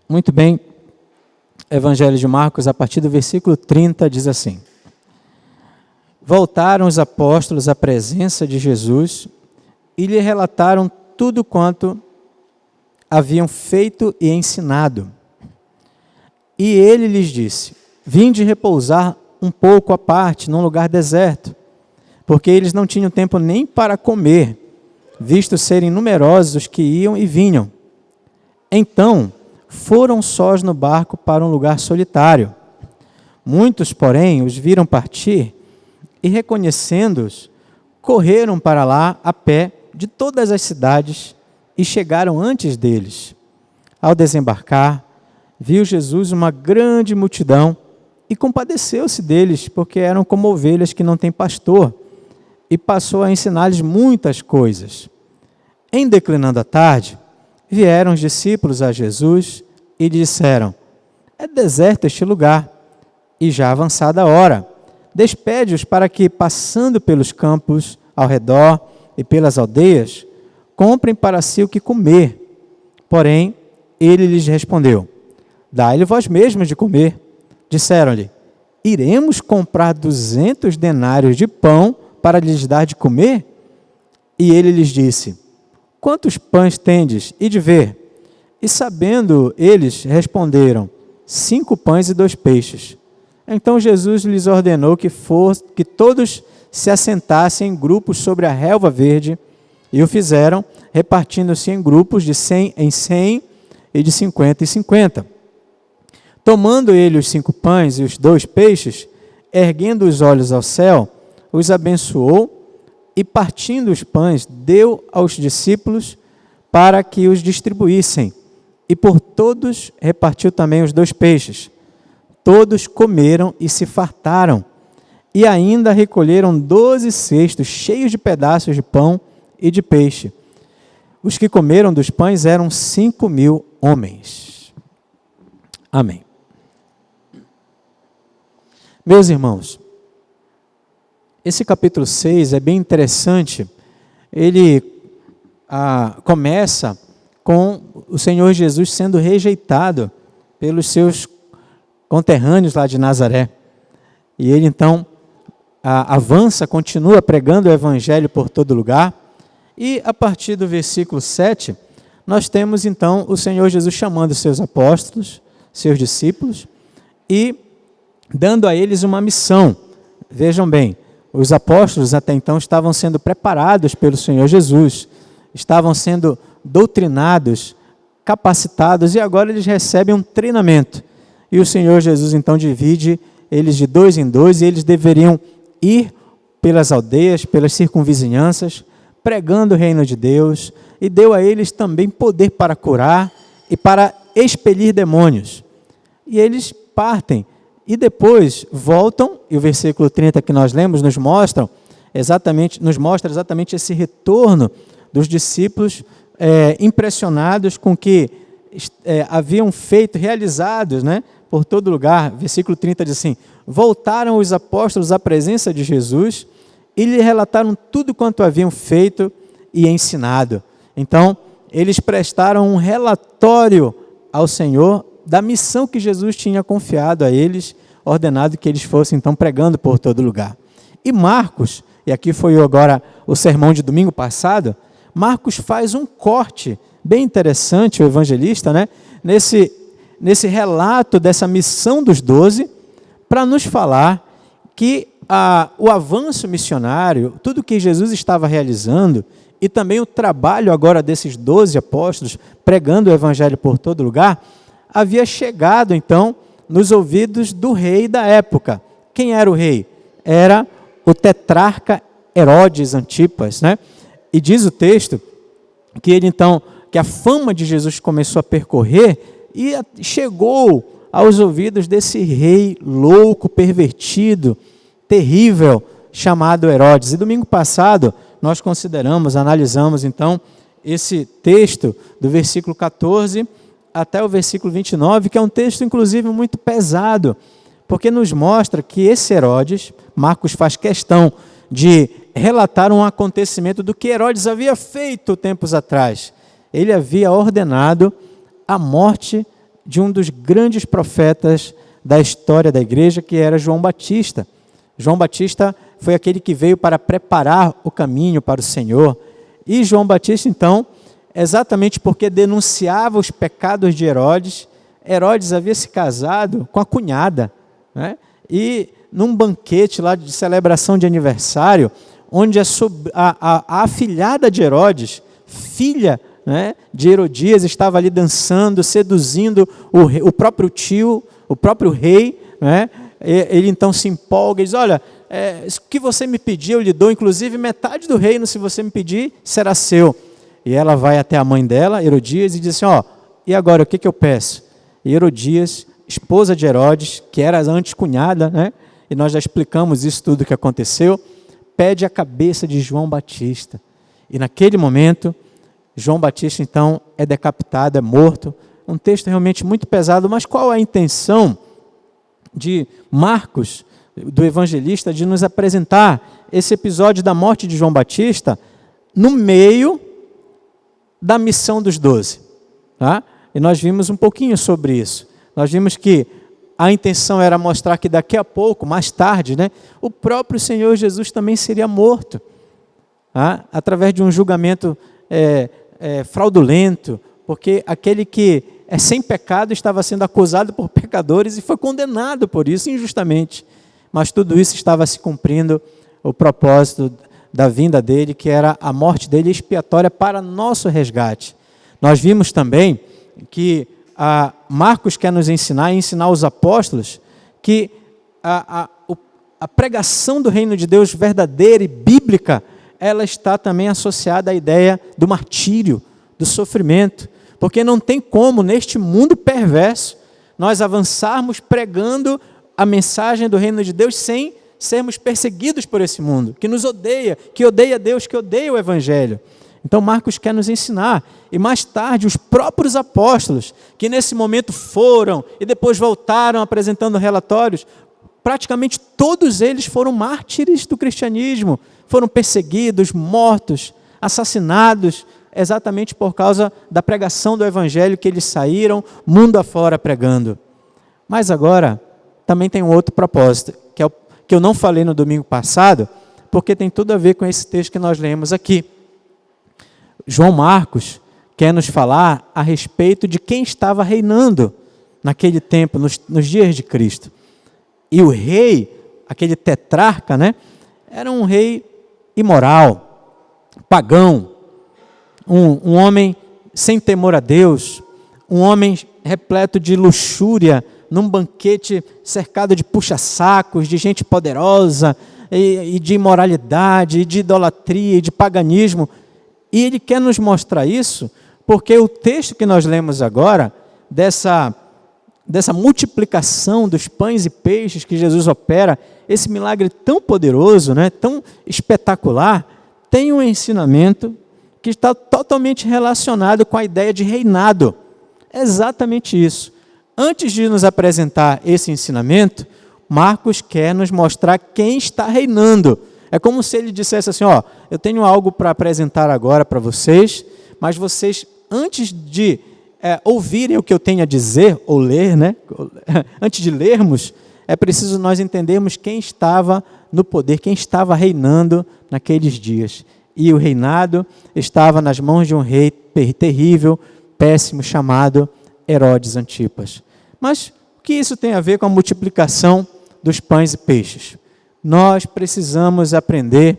Muito bem, Evangelho de Marcos, a partir do versículo 30, diz assim: Voltaram os apóstolos à presença de Jesus e lhe relataram tudo quanto haviam feito e ensinado. E ele lhes disse: Vinde repousar um pouco à parte, num lugar deserto, porque eles não tinham tempo nem para comer, visto serem numerosos os que iam e vinham. Então, foram sós no barco para um lugar solitário. Muitos, porém, os viram partir e, reconhecendo-os, correram para lá a pé de todas as cidades e chegaram antes deles. Ao desembarcar, viu Jesus uma grande multidão e compadeceu-se deles, porque eram como ovelhas que não têm pastor, e passou a ensinar-lhes muitas coisas. Em declinando a tarde, vieram os discípulos a Jesus e lhe disseram: É deserto este lugar, e já avançada a hora. Despede-os para que, passando pelos campos ao redor e pelas aldeias, comprem para si o que comer. Porém, ele lhes respondeu: Dai-lhe vós mesmos de comer. Disseram-lhe: Iremos comprar 200 denários de pão para lhes dar de comer? E ele lhes disse: Quantos pães tendes? E de ver. E sabendo eles, responderam: 5 pães e 2 peixes. Então Jesus lhes ordenou que todos se assentassem em grupos sobre a relva verde, e o fizeram, repartindo-se em grupos de 100 em 100 e de 50 em 50. Tomando ele os 5 pães e os 2 peixes, erguendo os olhos ao céu, os abençoou e, partindo os pães, deu aos discípulos para que os distribuíssem. E por todos repartiu também os 2 peixes. Todos comeram e se fartaram. E ainda recolheram 12 cestos cheios de pedaços de pão e de peixe. Os que comeram dos pães eram 5.000 homens. Amém. Meus irmãos, esse capítulo 6 é bem interessante. Ele começa com o Senhor Jesus sendo rejeitado pelos seus conterrâneos lá de Nazaré. E ele então avança, continua pregando o evangelho por todo lugar. E a partir do versículo 7, nós temos então o Senhor Jesus chamando seus apóstolos, seus discípulos, e dando a eles uma missão. Vejam bem, os apóstolos até então estavam sendo preparados pelo Senhor Jesus, estavam sendo doutrinados, capacitados, e agora eles recebem um treinamento. E o Senhor Jesus então divide eles de 2 em 2, e eles deveriam ir pelas aldeias, pelas circunvizinhanças, pregando o reino de Deus, e deu a eles também poder para curar e para expelir demônios. E eles partem, e depois voltam, e o versículo 30 que nós lemos nos mostra exatamente esse retorno dos discípulos impressionados com o que haviam feito, realizados, por todo lugar. Versículo 30 diz assim: Voltaram os apóstolos à presença de Jesus e lhe relataram tudo quanto haviam feito e ensinado. Então, eles prestaram um relatório ao Senhor da missão que Jesus tinha confiado a eles, ordenado que eles fossem então pregando por todo lugar. E Marcos, e aqui foi agora o sermão de domingo passado, Marcos faz um corte bem interessante, o evangelista, nesse relato dessa missão dos 12, para nos falar que o avanço missionário, tudo que Jesus estava realizando, e também o trabalho agora desses 12 apóstolos, pregando o evangelho por todo lugar, havia chegado então nos ouvidos do rei da época. Quem era o rei? Era o tetrarca Herodes Antipas, E diz o texto que ele então, que a fama de Jesus começou a percorrer e chegou aos ouvidos desse rei louco, pervertido, terrível, chamado Herodes. E domingo passado nós analisamos então esse texto do versículo 14 até o versículo 29, que é um texto inclusive muito pesado, porque nos mostra que esse Herodes, Marcos faz questão de relatar um acontecimento do que Herodes havia feito tempos atrás. Ele havia ordenado a morte de um dos grandes profetas da história da igreja, que era João Batista. João Batista foi aquele que veio para preparar o caminho para o Senhor. E João Batista, então, exatamente porque denunciava os pecados de Herodes, Herodes havia se casado com a cunhada, né? E num banquete lá de celebração de aniversário, onde a afilhada de Herodes, filha, né, de Herodias, estava ali dançando, seduzindo o próprio tio, o próprio rei, né? Ele então se empolga e diz, olha, o que você me pediu eu lhe dou, inclusive metade do reino, se você me pedir, será seu. E ela vai até a mãe dela, Herodias, e diz assim, ó, e agora, o que eu peço? E Herodias, esposa de Herodes, que era antes cunhada, né? E nós já explicamos isso tudo que aconteceu, pede a cabeça de João Batista. E naquele momento, João Batista então é decapitado, é morto. Um texto realmente muito pesado, mas qual a intenção de Marcos, do evangelista, de nos apresentar esse episódio da morte de João Batista no meio da missão dos 12, tá? E nós vimos um pouquinho sobre isso. Nós vimos que a intenção era mostrar que daqui a pouco, mais tarde, né, o próprio Senhor Jesus também seria morto, tá? Através de um julgamento fraudulento, porque aquele que é sem pecado estava sendo acusado por pecadores e foi condenado por isso injustamente. Mas tudo isso estava se cumprindo o propósito da vinda dele, que era a morte dele expiatória para nosso resgate. Nós vimos também que Marcos quer nos ensinar os apóstolos que a pregação do reino de Deus verdadeira e bíblica, ela está também associada à ideia do martírio, do sofrimento, porque não tem como, neste mundo perverso, nós avançarmos pregando a mensagem do reino de Deus sem sermos perseguidos por esse mundo, que nos odeia, que odeia Deus, que odeia o Evangelho. Então Marcos quer nos ensinar, e mais tarde os próprios apóstolos, que nesse momento foram e depois voltaram apresentando relatórios, praticamente todos eles foram mártires do cristianismo, foram perseguidos, mortos, assassinados, exatamente por causa da pregação do Evangelho que eles saíram mundo afora pregando. Mas agora também tem um outro propósito, que eu não falei no domingo passado, porque tem tudo a ver com esse texto que nós lemos aqui. João Marcos quer nos falar a respeito de quem estava reinando naquele tempo, nos dias de Cristo. E o rei, aquele tetrarca, né, era um rei imoral, pagão, um homem sem temor a Deus, um homem repleto de luxúria, num banquete cercado de puxa-sacos, de gente poderosa, e de imoralidade, e de idolatria, e de paganismo. E ele quer nos mostrar isso, porque o texto que nós lemos agora, dessa multiplicação dos pães e peixes que Jesus opera, esse milagre tão poderoso, né, tão espetacular, tem um ensinamento que está totalmente relacionado com a ideia de reinado. É exatamente isso. Antes de nos apresentar esse ensinamento, Marcos quer nos mostrar quem está reinando. É como se ele dissesse assim, ó, eu tenho algo para apresentar agora para vocês, mas vocês, antes de ouvirem o que eu tenho a dizer, ou ler, né? Antes de lermos, é preciso nós entendermos quem estava no poder, quem estava reinando naqueles dias. E o reinado estava nas mãos de um rei terrível, péssimo, chamado Herodes Antipas. Mas o que isso tem a ver com a multiplicação dos pães e peixes? Nós precisamos aprender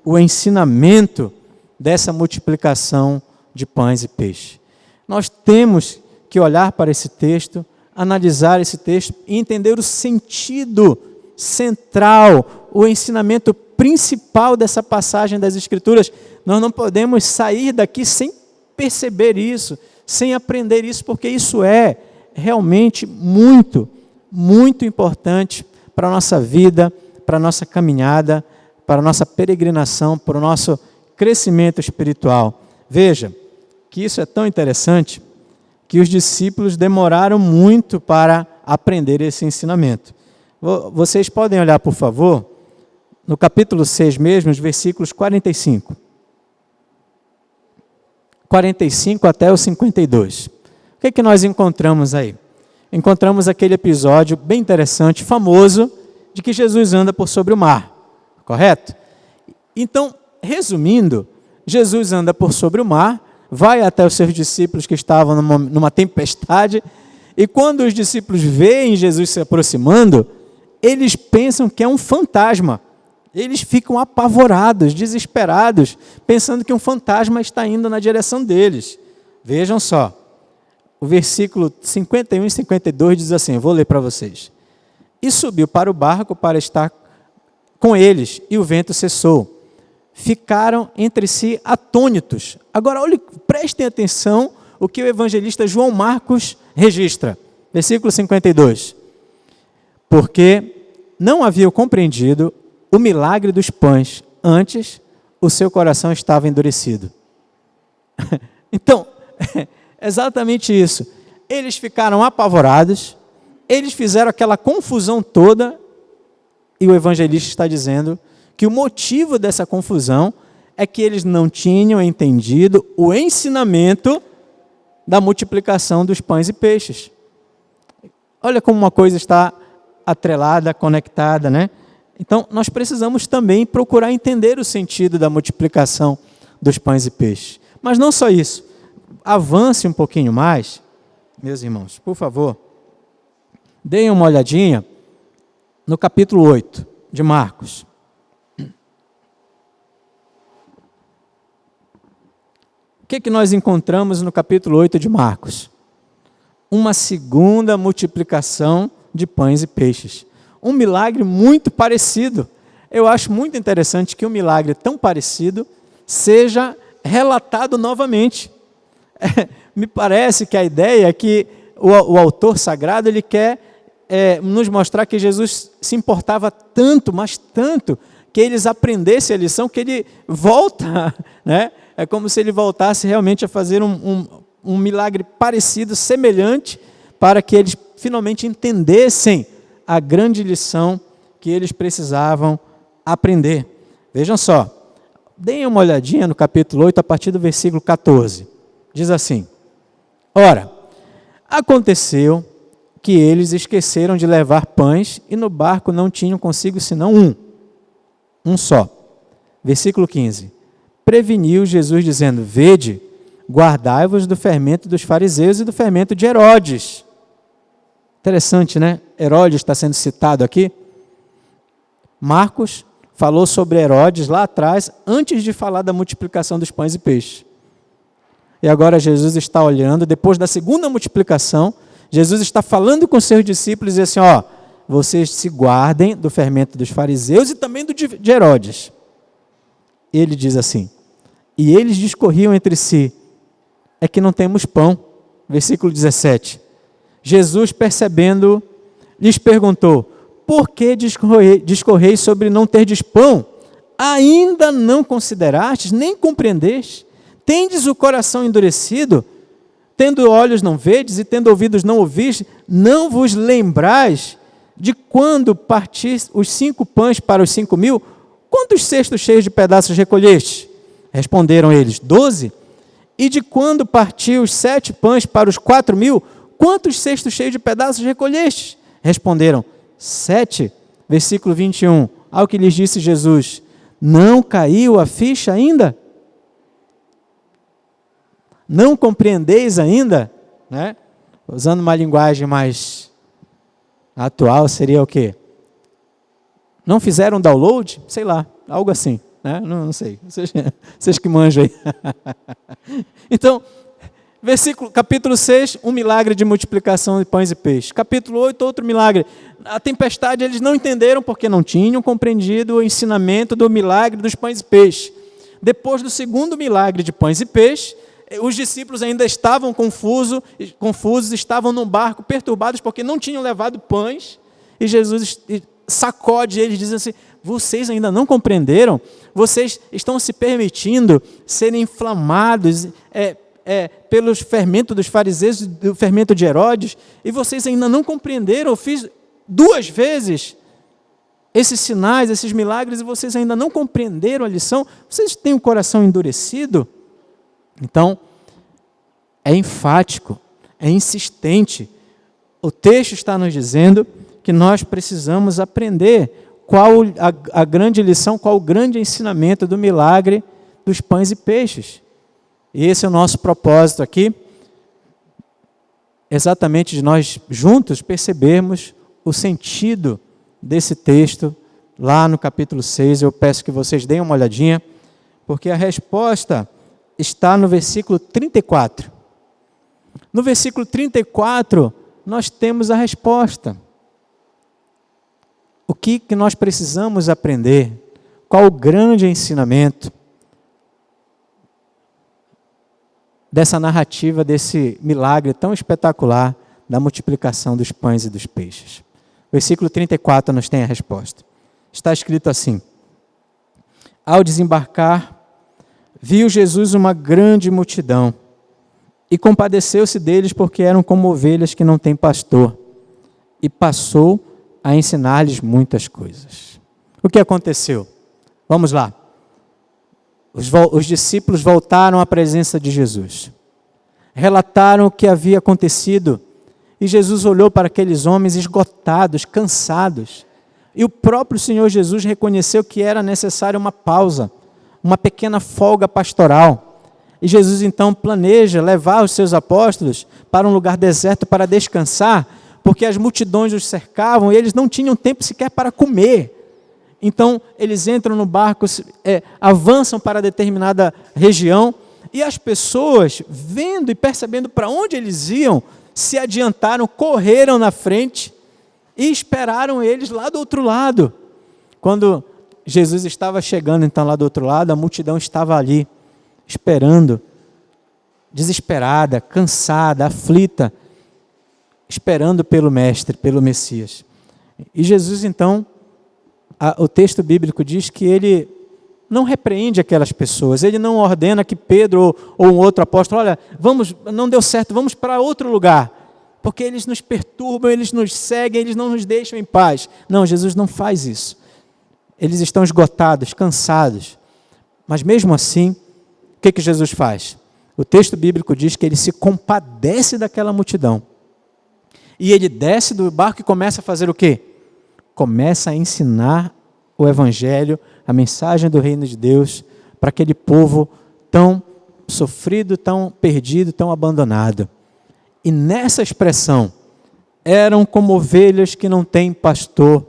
o ensinamento dessa multiplicação de pães e peixes. Nós temos que olhar para esse texto, analisar esse texto e entender o sentido central, o ensinamento principal dessa passagem das Escrituras. Nós não podemos sair daqui sem perceber isso, sem aprender isso, porque isso é realmente muito, muito importante para a nossa vida, para a nossa caminhada, para a nossa peregrinação, para o nosso crescimento espiritual. Veja que isso é tão interessante que os discípulos demoraram muito para aprender esse ensinamento. Vocês podem olhar, por favor, no capítulo 6 mesmo, os versículos 45. 45 até o 52. O que nós encontramos aí? encontramos aquele episódio bem interessante, famoso, de que Jesus anda por sobre o mar, correto? Então, resumindo, Jesus anda por sobre o mar, vai até os seus discípulos que estavam numa tempestade, e quando os discípulos veem Jesus se aproximando, eles pensam que é um fantasma. Eles ficam apavorados, desesperados, pensando que um fantasma está indo na direção deles. Vejam só, o versículo 51 e 52 diz assim, eu vou ler para vocês. E subiu para o barco para estar com eles, e o vento cessou. Ficaram entre si atônitos. Agora, olhem, prestem atenção o que o evangelista João Marcos registra. Versículo 52. Porque não haviam compreendido o milagre dos pães, antes o seu coração estava endurecido. Então, exatamente isso. Eles ficaram apavorados, eles fizeram aquela confusão toda, e o evangelista está dizendo que o motivo dessa confusão é que eles não tinham entendido o ensinamento da multiplicação dos pães e peixes. Olha como uma coisa está atrelada, conectada, né? Então, nós precisamos também procurar entender o sentido da multiplicação dos pães e peixes. Mas não só isso. Avance um pouquinho mais, meus irmãos, por favor. Deem uma olhadinha no capítulo 8 de Marcos. O que nós encontramos no capítulo 8 de Marcos? Uma segunda multiplicação de pães e peixes. Um milagre muito parecido. Eu acho muito interessante que um milagre tão parecido seja relatado novamente. Me parece que a ideia é que o autor sagrado ele quer nos mostrar que Jesus se importava tanto, mas tanto, que eles aprendessem a lição, que ele volta, né? É como se ele voltasse realmente a fazer um milagre parecido, semelhante, para que eles finalmente entendessem a grande lição que eles precisavam aprender. Vejam só, deem uma olhadinha no capítulo 8, a partir do versículo 14. Diz assim, ora, aconteceu que eles esqueceram de levar pães e no barco não tinham consigo senão um só. Versículo 15. Preveniu Jesus dizendo, vede, guardai-vos do fermento dos fariseus e do fermento de Herodes. Interessante, né? Herodes está sendo citado aqui. Marcos falou sobre Herodes lá atrás, antes de falar da multiplicação dos pães e peixes. E agora Jesus está olhando, depois da segunda multiplicação, Jesus está falando com seus discípulos e diz assim, ó, vocês se guardem do fermento dos fariseus e também do de Herodes. Ele diz assim, e eles discorriam entre si, é que não temos pão. Versículo 17. Jesus, percebendo, lhes perguntou, por que discorreis sobre não terdes pão? Ainda não considerastes, nem compreendestes? Tendes o coração endurecido? Tendo olhos não vedes e tendo ouvidos não ouvistes? Não vos lembrais de quando partis os 5 pães para os 5.000? Quantos cestos cheios de pedaços recolheste? Responderam eles, 12. E de quando partiu os 7 pães para os 4.000? Quantos cestos cheios de pedaços recolheste? Responderam, 7. Versículo 21. Ao que lhes disse Jesus, não caiu a ficha ainda? Não compreendeis ainda? Né? Usando uma linguagem mais atual, seria o quê? Não fizeram download? Sei lá, algo assim. Né? Não sei, vocês que manjam aí. Então, capítulo 6, um milagre de multiplicação de pães e peixes. Capítulo 8, outro milagre. A tempestade eles não entenderam porque não tinham compreendido o ensinamento do milagre dos pães e peixes. Depois do segundo milagre de pães e peixes, os discípulos ainda estavam confusos, estavam num barco perturbados porque não tinham levado pães, e Jesus sacode eles, diz assim, vocês ainda não compreenderam? Vocês estão se permitindo serem inflamados pelos fermentos dos fariseus e do fermento de Herodes, e vocês ainda não compreenderam? Eu fiz 2 vezes esses sinais, esses milagres, e vocês ainda não compreenderam a lição? Vocês têm o coração endurecido? Então, é enfático, é insistente. o texto está nos dizendo que nós precisamos aprender qual a grande lição, qual o grande ensinamento do milagre dos pães e peixes. E esse é o nosso propósito aqui, exatamente de nós juntos percebermos o sentido desse texto lá no capítulo 6. Eu peço que vocês deem uma olhadinha, porque a resposta está no versículo 34. No versículo 34, nós temos a resposta. O que nós precisamos aprender? Qual o grande ensinamento dessa narrativa, desse milagre tão espetacular da multiplicação dos pães e dos peixes? Versículo 34 nos tem a resposta. Está escrito assim: ao desembarcar, viu Jesus uma grande multidão e compadeceu-se deles, porque eram como ovelhas que não têm pastor, e passou a ensinar-lhes muitas coisas. O que aconteceu? Vamos lá. Os discípulos voltaram à presença de Jesus, relataram o que havia acontecido, e Jesus olhou para aqueles homens esgotados, cansados, e o próprio Senhor Jesus reconheceu que era necessária uma pausa, uma pequena folga pastoral. E Jesus então planeja levar os seus apóstolos para um lugar deserto para descansar, porque as multidões os cercavam e eles não tinham tempo sequer para comer. Então eles entram no barco, avançam para determinada região, e as pessoas, vendo e percebendo para onde eles iam, se adiantaram, correram na frente e esperaram eles lá do outro lado. Quando Jesus estava chegando então lá do outro lado, a multidão estava ali, esperando, desesperada, cansada, aflita, esperando pelo Mestre, pelo Messias. E Jesus então, o texto bíblico diz que ele não repreende aquelas pessoas, ele não ordena que Pedro ou um outro apóstolo, olha, vamos, não deu certo, vamos para outro lugar, porque eles nos perturbam, eles nos seguem, eles não nos deixam em paz. Não, Jesus não faz isso. Eles estão esgotados, cansados, mas mesmo assim, o que Jesus faz? O texto bíblico diz que ele se compadece daquela multidão, e ele desce do barco e começa a fazer o quê? Começa a ensinar o Evangelho, a mensagem do reino de Deus, para aquele povo tão sofrido, tão perdido, tão abandonado. E nessa expressão, eram como ovelhas que não têm pastor,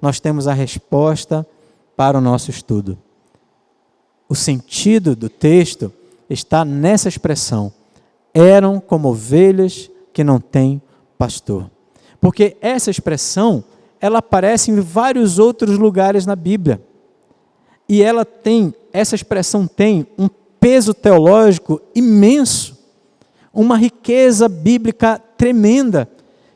nós temos a resposta para o nosso estudo. O sentido do texto está nessa expressão, eram como ovelhas que não têm pastor. Porque essa expressão, ela aparece em vários outros lugares na Bíblia. E essa expressão tem um peso teológico imenso, uma riqueza bíblica tremenda,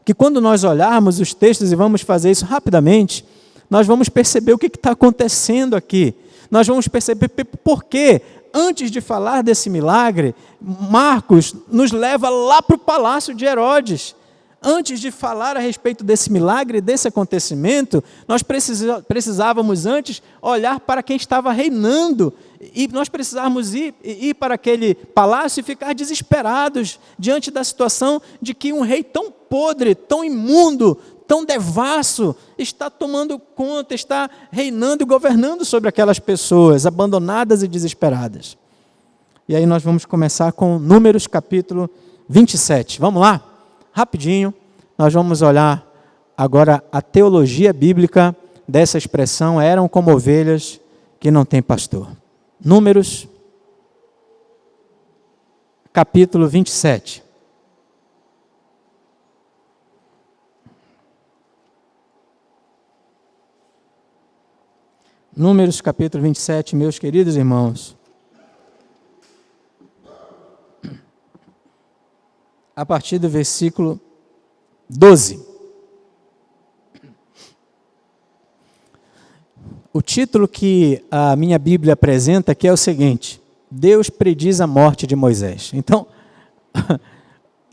que quando nós olharmos os textos, e vamos fazer isso rapidamente, nós vamos perceber o que está acontecendo aqui. Nós vamos perceber por que, antes de falar desse milagre, Marcos nos leva lá para o palácio de Herodes. Antes de falar a respeito desse milagre, desse acontecimento, nós precisávamos antes olhar para quem estava reinando, e nós precisávamos ir para aquele palácio e ficar desesperados diante da situação de que um rei tão podre, tão imundo, tão devasso, está tomando conta, está reinando e governando sobre aquelas pessoas abandonadas e desesperadas. E aí nós vamos começar com Números capítulo 27. Vamos lá? Rapidinho, nós vamos olhar agora a teologia bíblica dessa expressão, eram como ovelhas que não têm pastor. Números, capítulo 27. Números, capítulo 27, meus queridos irmãos. A partir do versículo 12. O título que a minha Bíblia apresenta aqui é o seguinte: Deus prediz a morte de Moisés. Então,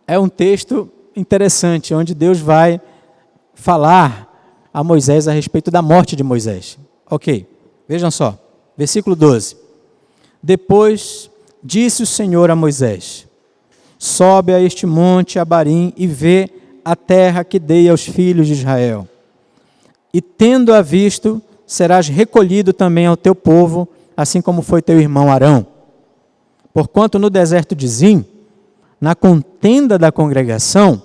é um texto interessante, onde Deus vai falar a Moisés a respeito da morte de Moisés. Ok, vejam só, versículo 12. Depois disse o Senhor a Moisés: sobe a este monte Abarim e vê a terra que dei aos filhos de Israel. E tendo-a visto, serás recolhido também ao teu povo, assim como foi teu irmão Arão. Porquanto no deserto de Zim, na contenda da congregação,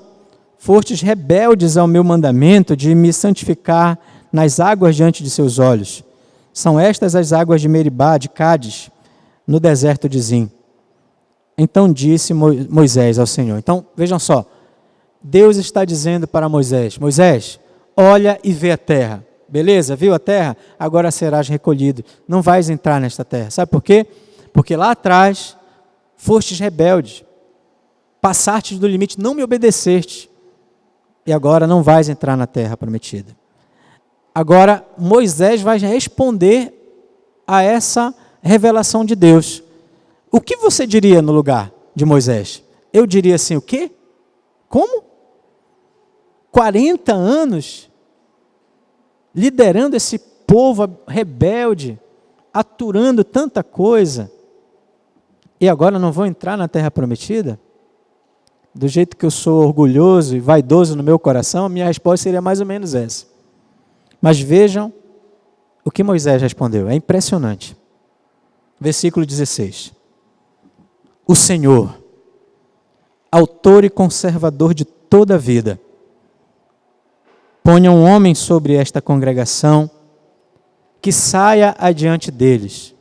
fostes rebeldes ao meu mandamento de me santificar nas águas diante de seus olhos. São estas as águas de Meribá, de Cádiz, no deserto de Zim. Então disse Moisés ao Senhor. Então, vejam só, Deus está dizendo para Moisés, Moisés, olha e vê a terra. Beleza, viu a terra? Agora serás recolhido. Não vais entrar nesta terra. Sabe por quê? Porque lá atrás fostes rebeldes. Passastes do limite, não me obedeceste. E agora não vais entrar na terra prometida. Agora Moisés vai responder a essa revelação de Deus. O que você diria no lugar de Moisés? Eu diria assim, o quê? Como? 40 anos liderando esse povo rebelde, aturando tanta coisa, e agora não vou entrar na terra prometida? Do jeito que eu sou orgulhoso e vaidoso no meu coração, a minha resposta seria mais ou menos essa. Mas vejam o que Moisés respondeu, é impressionante. Versículo 16. O Senhor, autor e conservador de toda a vida, ponha um homem sobre esta congregação, que saia adiante deles,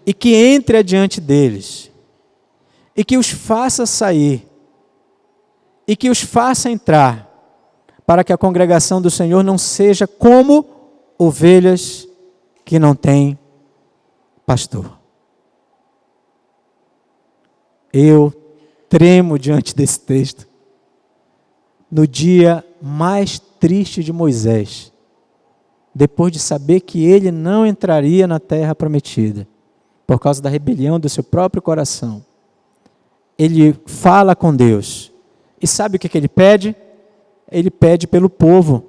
e que entre adiante deles, e que os faça sair, e que os faça entrar, para que a congregação do Senhor não seja como ovelhas que não têm pastor. Eu tremo diante desse texto. No dia mais triste de Moisés, depois de saber que ele não entraria na terra prometida, por causa da rebelião do seu próprio coração, ele fala com Deus, e sabe o que ele pede? Ele pede pelo povo,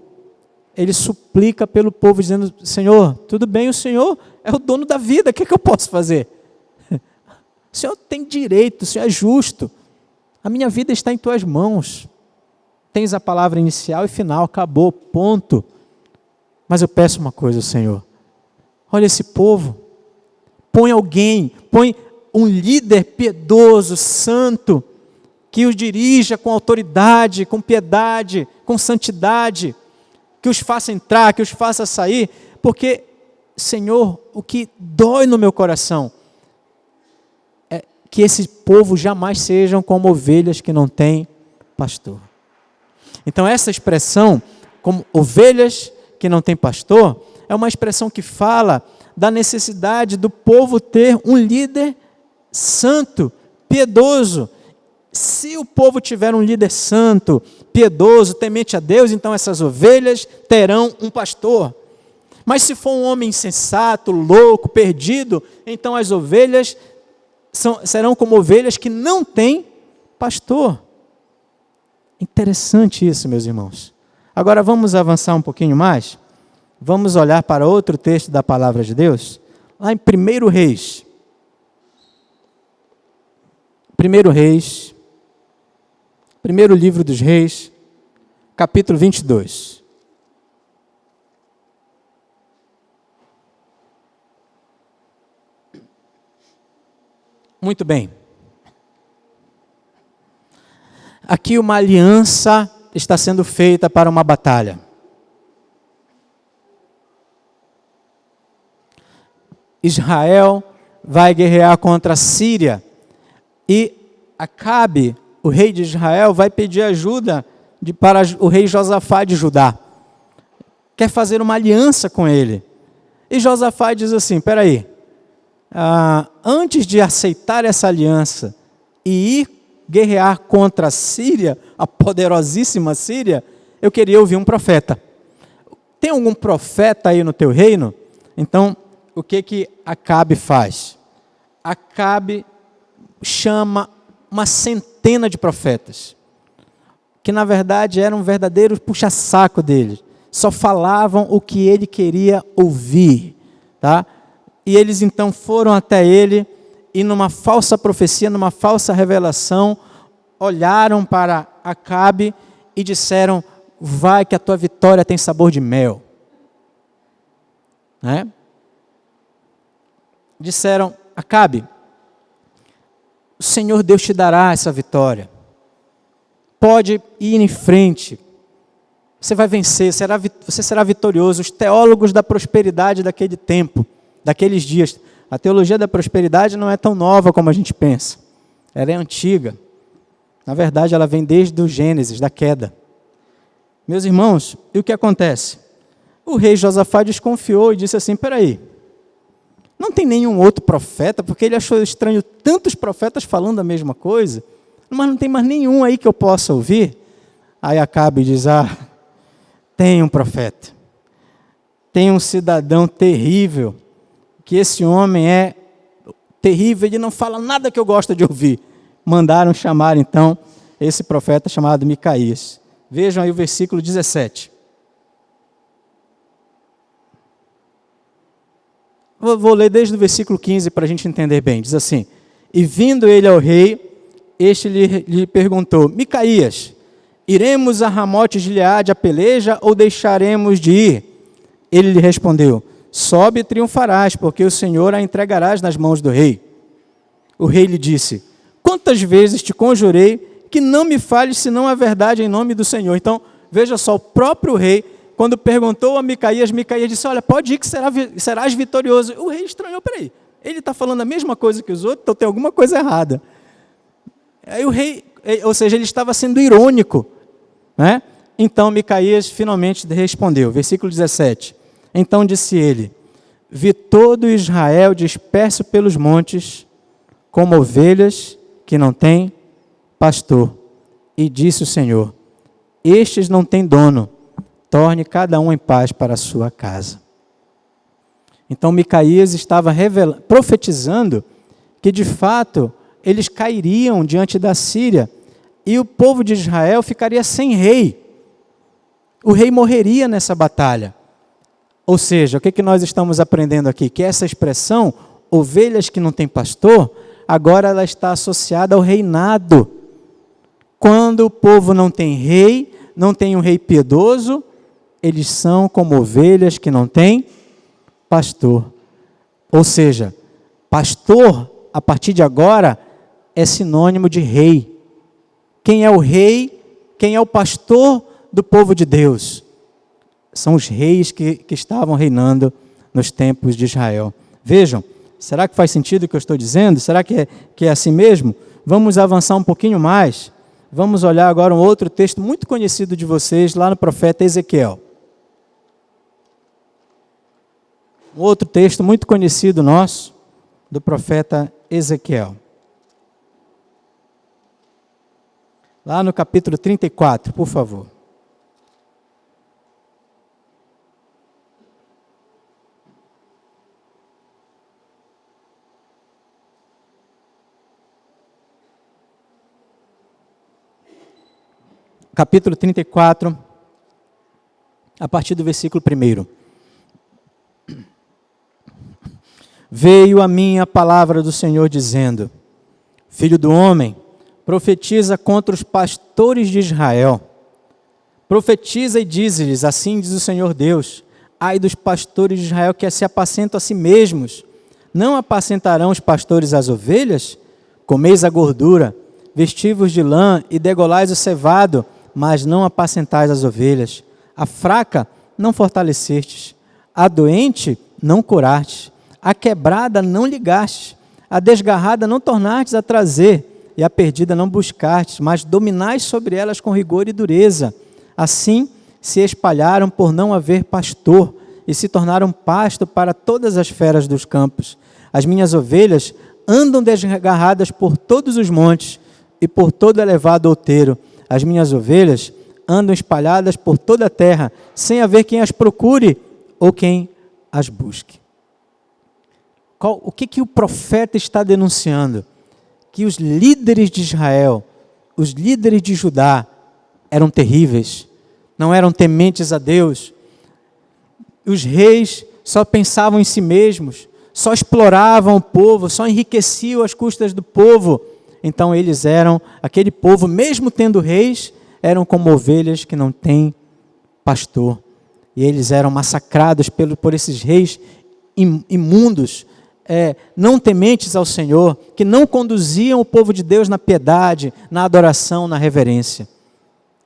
ele suplica pelo povo, dizendo, Senhor, tudo bem, o Senhor é o dono da vida, o que eu posso fazer? O Senhor tem direito, o Senhor é justo, a minha vida está em tuas mãos, tens a palavra inicial e final, acabou, ponto. Mas eu peço uma coisa, Senhor, olha esse povo, põe alguém, põe um líder piedoso, santo, que os dirija com autoridade, com piedade, com santidade, que os faça entrar, que os faça sair, porque, Senhor, o que dói no meu coração é que esse povo jamais sejam como ovelhas que não têm pastor. Então essa expressão, como ovelhas que não têm pastor, é uma expressão que fala da necessidade do povo ter um líder santo, piedoso. Se o povo tiver um líder santo, piedoso, temente a Deus, então essas ovelhas terão um pastor. Mas se for um homem insensato, louco, perdido, então as ovelhas serão como ovelhas que não têm pastor. Interessante isso, meus irmãos. Agora vamos avançar um pouquinho mais. Vamos olhar para outro texto da palavra de Deus. Lá em 1 Reis. 1 Reis. Primeiro livro dos Reis. Capítulo 22. Muito bem. Aqui uma aliança está sendo feita para uma batalha. Israel vai guerrear contra a Síria e Acabe, o rei de Israel, vai pedir ajuda para o rei Josafá de Judá. Quer fazer uma aliança com ele. E Josafá diz assim, espera aí, antes de aceitar essa aliança e ir guerrear contra a Síria, a poderosíssima Síria, eu queria ouvir um profeta. Tem algum profeta aí no teu reino? Então, o que Acabe faz? Acabe chama uma centena de profetas, que na verdade eram verdadeiros puxa-saco dele, só falavam o que ele queria ouvir, tá? E eles então foram até ele, e numa falsa profecia, numa falsa revelação, olharam para Acabe e disseram: vai que a tua vitória tem sabor de mel. Né? Disseram: Acabe, o Senhor Deus te dará essa vitória. Pode ir em frente. Você vai vencer, você será vitorioso. Os teólogos da prosperidade daquele tempo, daqueles dias, a teologia da prosperidade não é tão nova como a gente pensa. Ela é antiga. Na verdade, ela vem desde o Gênesis, da queda. Meus irmãos, e o que acontece? O rei Josafá desconfiou e disse assim: peraí, não tem nenhum outro profeta? Porque ele achou estranho tantos profetas falando a mesma coisa, mas não tem mais nenhum aí que eu possa ouvir. Aí Acabe diz: tem um profeta, tem um cidadão terrível, que esse homem é terrível, ele não fala nada que eu gosto de ouvir. Mandaram chamar então esse profeta chamado Micaías. Vejam aí o versículo 17. Vou ler desde o versículo 15 para a gente entender bem. Diz assim: e vindo ele ao rei, este lhe perguntou: Micaías, iremos a Ramote de Gileade a peleja ou deixaremos de ir? Ele lhe respondeu: sobe e triunfarás, porque o Senhor a entregarás nas mãos do rei. O rei lhe disse: quantas vezes te conjurei que não me fales senão a verdade em nome do Senhor? Então, veja só, o próprio rei, quando perguntou a Micaías, Micaías disse: olha, pode ir que serás vitorioso. O rei estranhou: peraí, ele está falando a mesma coisa que os outros, então tem alguma coisa errada. Aí o rei, ou seja, ele estava sendo irônico, né? Então Micaías finalmente respondeu, versículo 17. Então disse ele: vi todo Israel disperso pelos montes, como ovelhas que não têm pastor. E disse o Senhor: estes não têm dono, torne cada um em paz para a sua casa. Então Micaías estava profetizando que de fato eles cairiam diante da Síria e o povo de Israel ficaria sem rei. O rei morreria nessa batalha. Ou seja, o que nós estamos aprendendo aqui? Que essa expressão, ovelhas que não têm pastor, agora ela está associada ao reinado. Quando o povo não tem rei, não tem um rei piedoso, eles são como ovelhas que não têm pastor. Ou seja, pastor, a partir de agora, é sinônimo de rei. Quem é o rei? Quem é o pastor do povo de Deus? São os reis que estavam reinando nos tempos de Israel. Vejam, será que faz sentido o que eu estou dizendo? Será que é assim mesmo? Vamos avançar um pouquinho mais. Vamos olhar agora um outro texto muito conhecido de vocês, lá no profeta Ezequiel. Um outro texto muito conhecido nosso, do profeta Ezequiel. Lá no capítulo 34, por favor. Capítulo 34, a partir do versículo 1. Veio a mim a palavra do Senhor dizendo: filho do homem, profetiza contra os pastores de Israel. Profetiza e dize-lhes: assim diz o Senhor Deus: ai dos pastores de Israel que se apacentam a si mesmos. Não apacentarão os pastores as ovelhas? Comeis a gordura, vestivos de lã e degolais o cevado, mas não apacentais as ovelhas. A fraca não fortalecestes, a doente não curastes, a quebrada não ligastes, a desgarrada não tornastes a trazer, e a perdida não buscastes, mas dominais sobre elas com rigor e dureza. Assim se espalharam por não haver pastor, e se tornaram pasto para todas as feras dos campos. As minhas ovelhas andam desgarradas por todos os montes, e por todo elevado outeiro. As minhas ovelhas andam espalhadas por toda a terra, sem haver quem as procure ou quem as busque. O que o profeta está denunciando? Que os líderes de Israel, os líderes de Judá, eram terríveis, não eram tementes a Deus. Os reis só pensavam em si mesmos, só exploravam o povo, só enriqueciam às custas do povo. então eles eram, aquele povo, mesmo tendo reis, eram como ovelhas que não têm pastor. E eles eram massacrados por esses reis imundos, não tementes ao Senhor, que não conduziam o povo de Deus na piedade, na adoração, na reverência.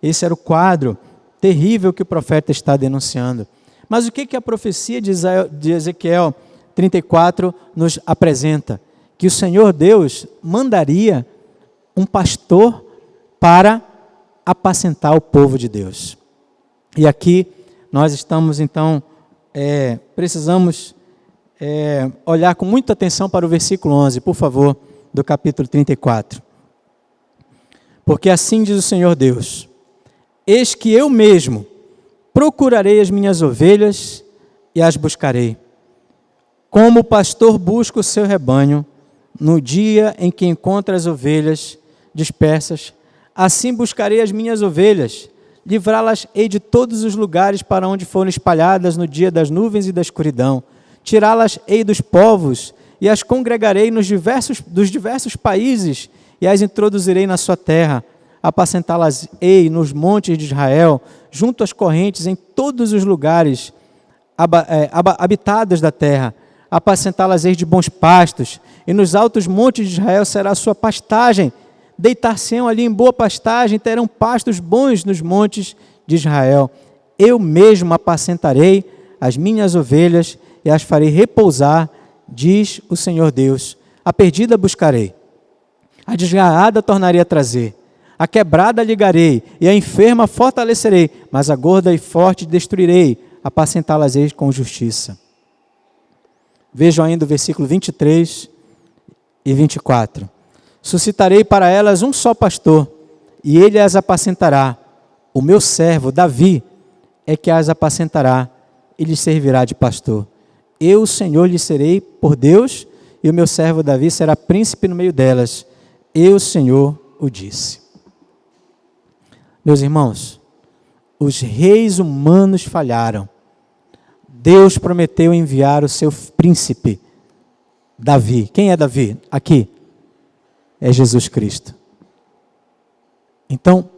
Esse era o quadro terrível que o profeta está denunciando. Mas o que a profecia de Ezequiel 34 nos apresenta? Que o Senhor Deus mandaria um pastor para apacentar o povo de Deus. E aqui nós estamos então, precisamos olhar com muita atenção para o versículo 11, por favor, do capítulo 34. Porque assim diz o Senhor Deus: eis que eu mesmo procurarei as minhas ovelhas e as buscarei, como o pastor busca o seu rebanho, no dia em que encontra as ovelhas dispersas, assim buscarei as minhas ovelhas, livrá-las-ei de todos os lugares para onde foram espalhadas no dia das nuvens e da escuridão, tirá-las-ei dos povos, e as congregarei dos diversos países, e as introduzirei na sua terra, apacentá-las-ei nos montes de Israel, junto às correntes, em todos os lugares habitados da terra, apacentá-las-ei de bons pastos, e nos altos montes de Israel será a sua pastagem, deitar-se-ão ali em boa pastagem, terão pastos bons nos montes de Israel. Eu mesmo apacentarei as minhas ovelhas e as farei repousar, diz o Senhor Deus. A perdida buscarei, a desgarrada tornarei a trazer, a quebrada ligarei, e a enferma fortalecerei, mas a gorda e forte destruirei, apacentá-las-ei com justiça. Vejam ainda o versículo 23 e 24. Suscitarei para elas um só pastor, e ele as apacentará. O meu servo, Davi, é que as apacentará, e lhes servirá de pastor. Eu, o Senhor, lhes serei por Deus, e o meu servo Davi será príncipe no meio delas. Eu, o Senhor, o disse. Meus irmãos, os reis humanos falharam. Deus prometeu enviar o seu príncipe, Davi. Quem é Davi? Aqui. É Jesus Cristo. Então,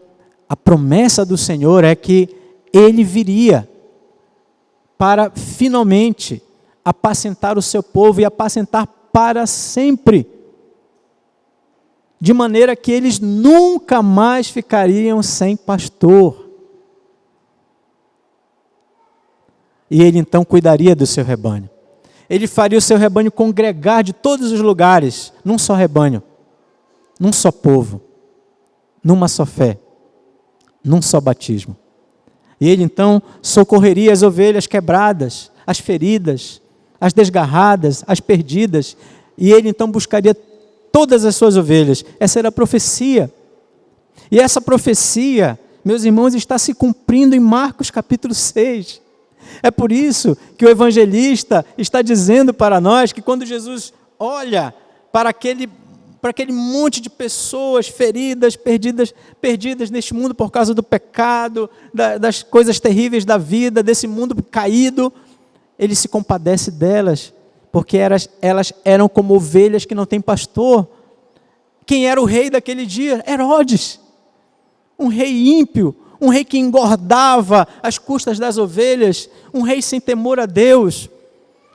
a promessa do Senhor é que Ele viria para finalmente apacentar o seu povo e apacentar para sempre, de maneira que eles nunca mais ficariam sem pastor. E Ele então cuidaria do seu rebanho. Ele faria o seu rebanho congregar de todos os lugares, num só rebanho, num só povo, numa só fé, num só batismo. E Ele então socorreria as ovelhas quebradas, as feridas, as desgarradas, as perdidas, e Ele então buscaria todas as suas ovelhas. Essa era a profecia. E essa profecia, meus irmãos, está se cumprindo em Marcos capítulo 6. É por isso que o evangelista está dizendo para nós que quando Jesus olha para aquele monte de pessoas feridas, perdidas neste mundo por causa do pecado, das coisas terríveis da vida, desse mundo caído, Ele se compadece delas, porque elas eram como ovelhas que não têm pastor. Quem era o rei daquele dia? Herodes, um rei ímpio, um rei que engordava às custas das ovelhas, um rei sem temor a Deus.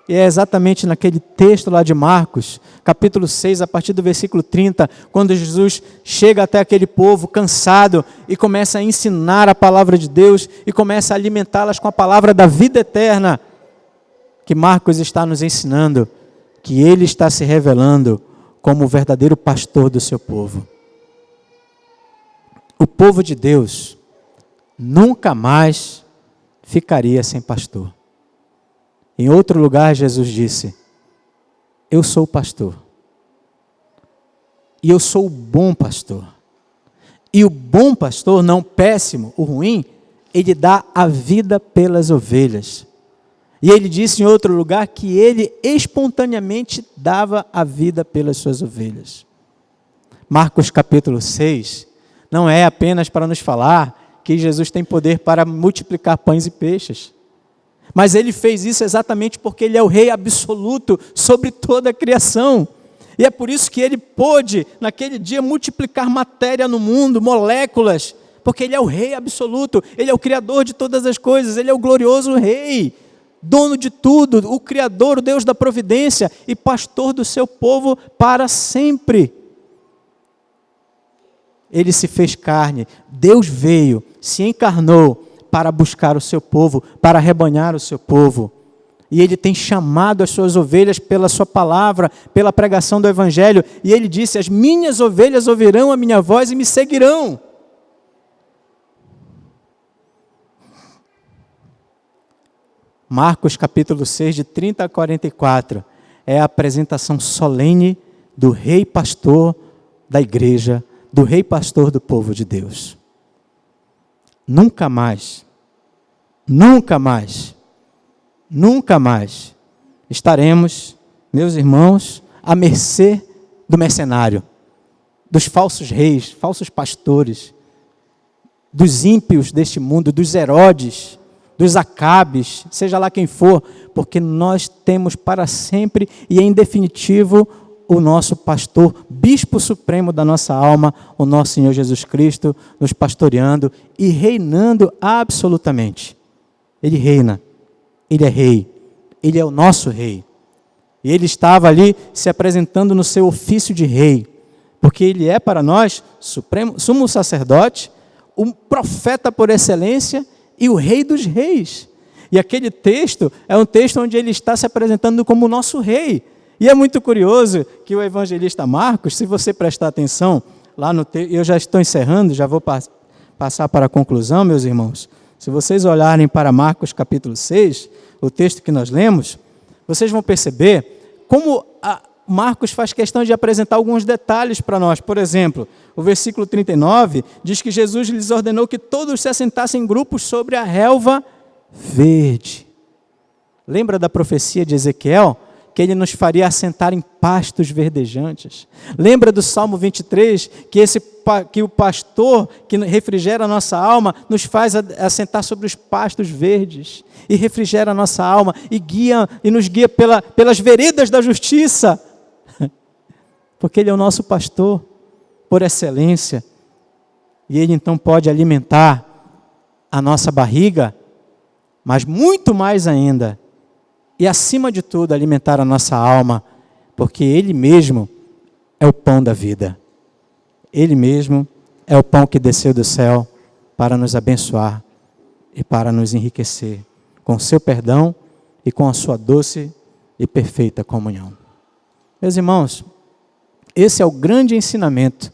E é exatamente naquele texto lá de Marcos, capítulo 6, a partir do versículo 30, quando Jesus chega até aquele povo cansado e começa a ensinar a palavra de Deus e começa a alimentá-las com a palavra da vida eterna, que Marcos está nos ensinando que Ele está se revelando como o verdadeiro pastor do seu povo. O povo de Deus nunca mais ficaria sem pastor. Em outro lugar, Jesus disse: eu sou o pastor. E eu sou o bom pastor. E o bom pastor, não o péssimo, o ruim, ele dá a vida pelas ovelhas. E ele disse em outro lugar que ele espontaneamente dava a vida pelas suas ovelhas. Marcos capítulo 6 não é apenas para nos falar que Jesus tem poder para multiplicar pães e peixes. Mas Ele fez isso exatamente porque Ele é o Rei absoluto sobre toda a criação. E é por isso que ele pôde, naquele dia, multiplicar matéria no mundo, moléculas, porque ele é o rei absoluto, ele é o criador de todas as coisas, ele é o glorioso rei, dono de tudo, o criador, o Deus da providência e pastor do seu povo para sempre. Ele se fez carne, Deus veio, se encarnou para buscar o seu povo, para arrebanhar o seu povo. E ele tem chamado as suas ovelhas pela sua palavra, pela pregação do evangelho. E ele disse: as minhas ovelhas ouvirão a minha voz e me seguirão. Marcos capítulo 6, de 30 a 44, é a apresentação solene do rei pastor da igreja, do rei pastor do povo de Deus. Nunca mais, nunca mais, nunca mais estaremos, meus irmãos, à mercê do mercenário, dos falsos reis, falsos pastores, dos ímpios deste mundo, dos Herodes, dos Acabes, seja lá quem for, porque nós temos para sempre e em definitivo o nosso pastor, bispo supremo da nossa alma, o nosso Senhor Jesus Cristo, nos pastoreando e reinando absolutamente. Ele reina, ele é rei, ele é o nosso rei. E ele estava ali se apresentando no seu ofício de rei, porque ele é para nós sumo sacerdote, um profeta por excelência e o rei dos reis. E aquele texto é um texto onde ele está se apresentando como o nosso rei. E é muito curioso que o evangelista Marcos, se você prestar atenção, lá no texto, eu já estou encerrando, já vou passar para a conclusão, meus irmãos. Se vocês olharem para Marcos capítulo 6, o texto que nós lemos, vocês vão perceber como Marcos faz questão de apresentar alguns detalhes para nós. Por exemplo, o versículo 39 diz que Jesus lhes ordenou que todos se assentassem em grupos sobre a relva verde. Lembra da profecia de Ezequiel? Que ele nos faria assentar em pastos verdejantes. Lembra do Salmo 23, que o pastor que refrigera a nossa alma nos faz assentar sobre os pastos verdes e refrigera a nossa alma e nos guia pelas veredas da justiça, porque ele é o nosso pastor por excelência e ele então pode alimentar a nossa barriga, mas muito mais ainda, e acima de tudo alimentar a nossa alma, porque ele mesmo é o pão da vida. Ele mesmo é o pão que desceu do céu para nos abençoar e para nos enriquecer com o seu perdão e com a sua doce e perfeita comunhão. Meus irmãos, esse é o grande ensinamento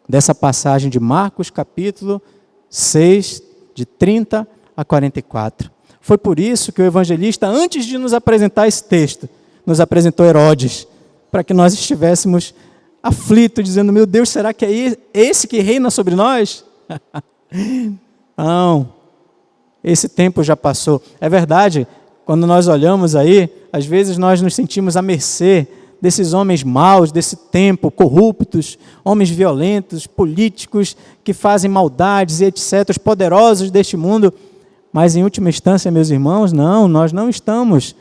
dessa passagem de Marcos capítulo 6, de 30 a 44. Foi por isso que o evangelista, antes de nos apresentar esse texto, nos apresentou Herodes, para que nós estivéssemos aflitos, dizendo: meu Deus, será que é esse que reina sobre nós? Não, esse tempo já passou. É verdade, quando nós olhamos aí, às vezes nós nos sentimos à mercê desses homens maus, desse tempo, corruptos, homens violentos, políticos, que fazem maldades e etc., os poderosos deste mundo. Mas em última instância, meus irmãos, não, nós não estamos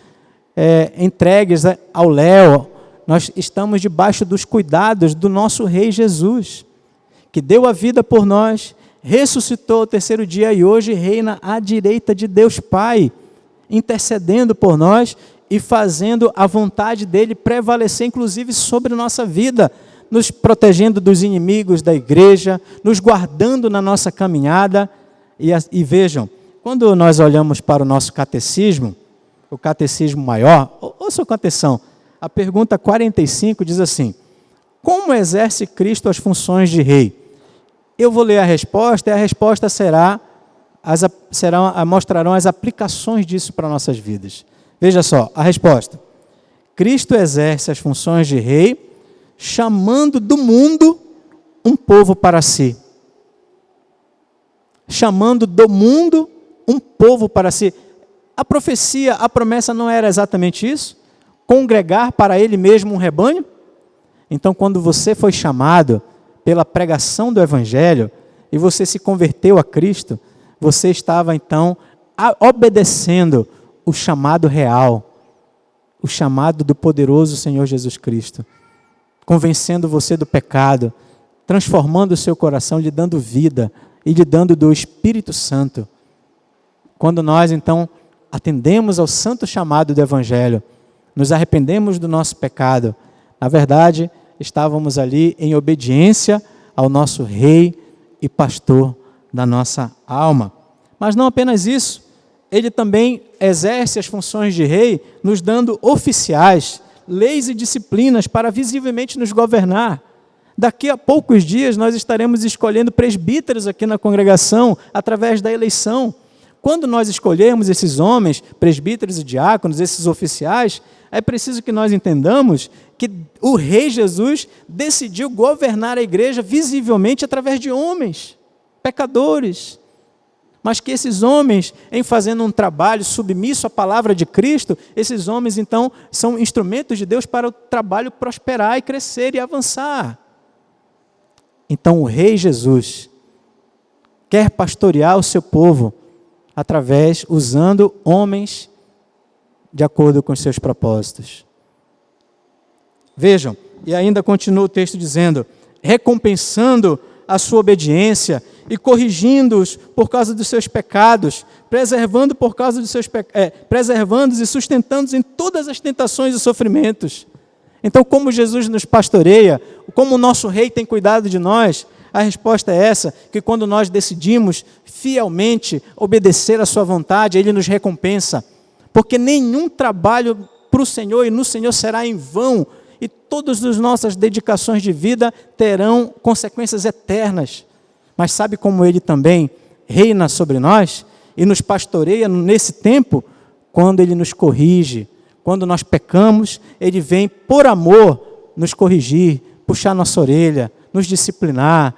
entregues ao léu, nós estamos debaixo dos cuidados do nosso Rei Jesus, que deu a vida por nós, ressuscitou ao terceiro dia e hoje reina à direita de Deus Pai, intercedendo por nós e fazendo a vontade dele prevalecer, inclusive, sobre nossa vida, nos protegendo dos inimigos da igreja, nos guardando na nossa caminhada. E vejam, quando nós olhamos para o nosso catecismo, o catecismo maior, ouça a atenção, a pergunta 45 diz assim: como exerce Cristo as funções de rei? Eu vou ler a resposta e a resposta mostrarão as aplicações disso para nossas vidas. Veja só, a resposta: Cristo exerce as funções de rei, chamando do mundo um povo para si. Chamando do mundo um povo para si. A profecia, a promessa não era exatamente isso? Congregar para ele mesmo um rebanho? Então, quando você foi chamado pela pregação do Evangelho e você se converteu a Cristo, você estava então obedecendo o chamado real, o chamado do poderoso Senhor Jesus Cristo. convencendo você do pecado, transformando o seu coração, lhe dando vida e lhe dando do Espírito Santo. Quando nós, então, atendemos ao santo chamado do Evangelho, nos arrependemos do nosso pecado, na verdade, estávamos ali em obediência ao nosso Rei e Pastor da nossa alma. Mas não apenas isso, ele também exerce as funções de rei, nos dando oficiais, leis e disciplinas para visivelmente nos governar. Daqui a poucos dias nós estaremos escolhendo presbíteros aqui na congregação, através da eleição. Quando nós escolhermos esses homens, presbíteros e diáconos, esses oficiais, é preciso que nós entendamos que o Rei Jesus decidiu governar a igreja visivelmente através de homens, pecadores. Mas que esses homens, em fazendo um trabalho submisso à palavra de Cristo, esses homens então são instrumentos de Deus para o trabalho prosperar e crescer e avançar. Então o Rei Jesus quer pastorear o seu povo usando homens de acordo com os seus propósitos. Vejam, e ainda continua o texto dizendo, recompensando a sua obediência e corrigindo-os por causa dos seus pecados, preservando e sustentando-os em todas as tentações e sofrimentos. Então, como Jesus nos pastoreia, como o nosso Rei tem cuidado de nós, a resposta é essa, que quando nós decidimos fielmente obedecer à sua vontade, Ele nos recompensa, porque nenhum trabalho para o Senhor e no Senhor será em vão, e todas as nossas dedicações de vida terão consequências eternas. Mas sabe como Ele também reina sobre nós e nos pastoreia nesse tempo? Quando Ele nos corrige, quando nós pecamos, Ele vem por amor nos corrigir, puxar nossa orelha, nos disciplinar,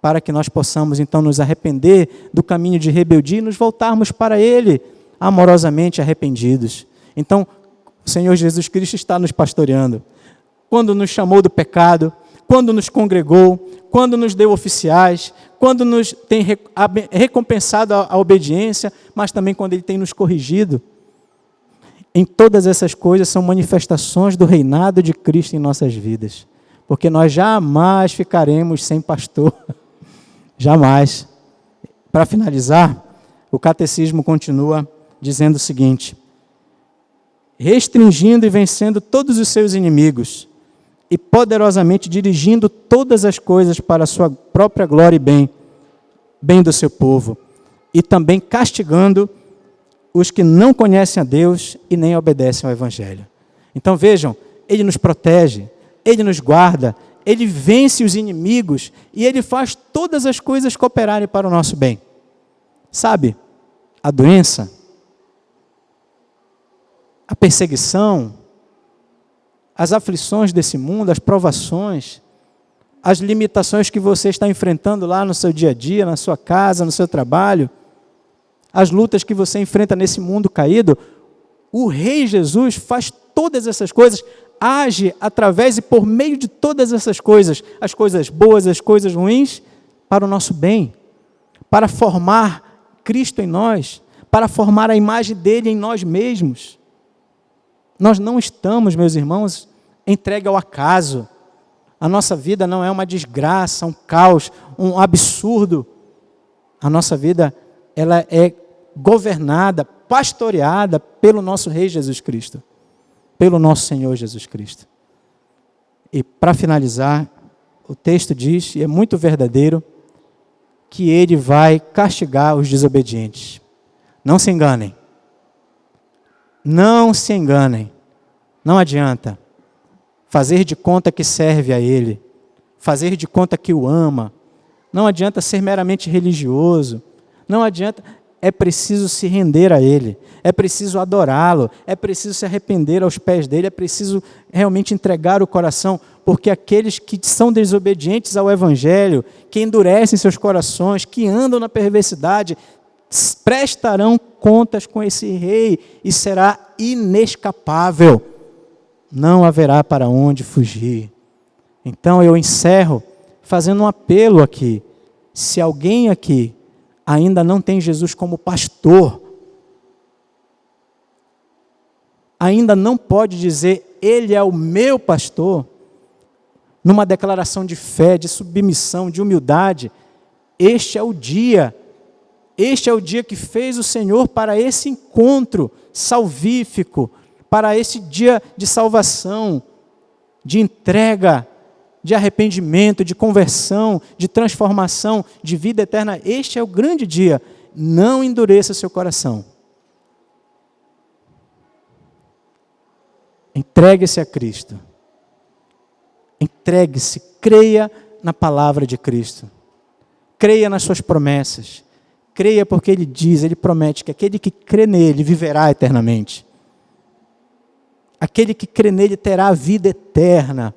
para que nós possamos então nos arrepender do caminho de rebeldia e nos voltarmos para Ele, amorosamente arrependidos. Então, o Senhor Jesus Cristo está nos pastoreando. Quando nos chamou do pecado, quando nos congregou, quando nos deu oficiais, quando nos tem recompensado a obediência, mas também quando Ele tem nos corrigido. Em todas essas coisas são manifestações do reinado de Cristo em nossas vidas. Porque nós jamais ficaremos sem pastor. Jamais. Para finalizar, o catecismo continua dizendo o seguinte: restringindo e vencendo todos os seus inimigos, e poderosamente dirigindo todas as coisas para a sua própria glória e bem do seu povo, e também castigando os que não conhecem a Deus e nem obedecem ao Evangelho. Então vejam, Ele nos protege, Ele nos guarda, Ele vence os inimigos e Ele faz todas as coisas cooperarem para o nosso bem. Sabe, a doença, a perseguição, as aflições desse mundo, as provações, as limitações que você está enfrentando lá no seu dia a dia, na sua casa, no seu trabalho, as lutas que você enfrenta nesse mundo caído, o Rei Jesus faz todas essas coisas, age através e por meio de todas essas coisas, as coisas boas, as coisas ruins, para o nosso bem, para formar Cristo em nós, para formar a imagem dele em nós mesmos. Nós não estamos, meus irmãos, entregue ao acaso. A nossa vida não é uma desgraça, um caos, um absurdo. A nossa vida, ela é governada, pastoreada pelo nosso Rei Jesus Cristo, pelo nosso Senhor Jesus Cristo. E para finalizar, o texto diz, e é muito verdadeiro, que Ele vai castigar os desobedientes. Não se enganem. Não se enganem. Não adianta fazer de conta que serve a Ele, fazer de conta que o ama. Não adianta ser meramente religioso. Não adianta, é preciso se render a Ele, é preciso adorá-lo, é preciso se arrepender aos pés dEle, é preciso realmente entregar o coração, porque aqueles que são desobedientes ao Evangelho, que endurecem seus corações, que andam na perversidade, prestarão contas com esse Rei e será inescapável. Não haverá para onde fugir. Então eu encerro fazendo um apelo aqui. Se alguém aqui ainda não tem Jesus como pastor, ainda não pode dizer, Ele é o meu pastor, numa declaração de fé, de submissão, de humildade. Este é o dia que fez o Senhor para esse encontro salvífico, para esse dia de salvação, de entrega, de arrependimento, de conversão, de transformação, de vida eterna. Este é o grande dia. Não endureça seu coração. Entregue-se a Cristo. Entregue-se, creia na palavra de Cristo. Creia nas suas promessas. Creia porque Ele diz, Ele promete que aquele que crê nele viverá eternamente. Aquele que crê nele terá a vida eterna.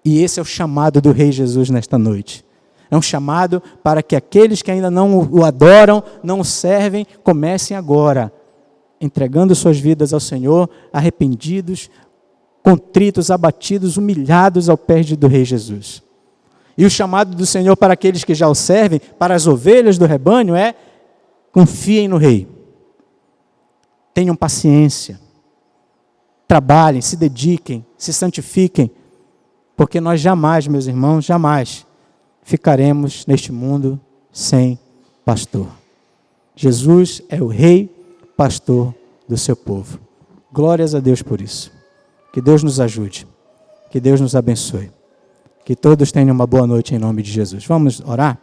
E esse é o chamado do Rei Jesus nesta noite. É um chamado para que aqueles que ainda não o adoram, não o servem, comecem agora, entregando suas vidas ao Senhor, arrependidos, contritos, abatidos, humilhados ao pé do Rei Jesus. E o chamado do Senhor para aqueles que já o servem, para as ovelhas do rebanho, é: confiem no Rei. Tenham paciência. Trabalhem, se dediquem, se santifiquem, porque nós jamais, meus irmãos, jamais ficaremos neste mundo sem pastor. Jesus é o Rei, pastor do seu povo. Glórias a Deus por isso. Que Deus nos ajude. Que Deus nos abençoe. Que todos tenham uma boa noite em nome de Jesus. Vamos orar?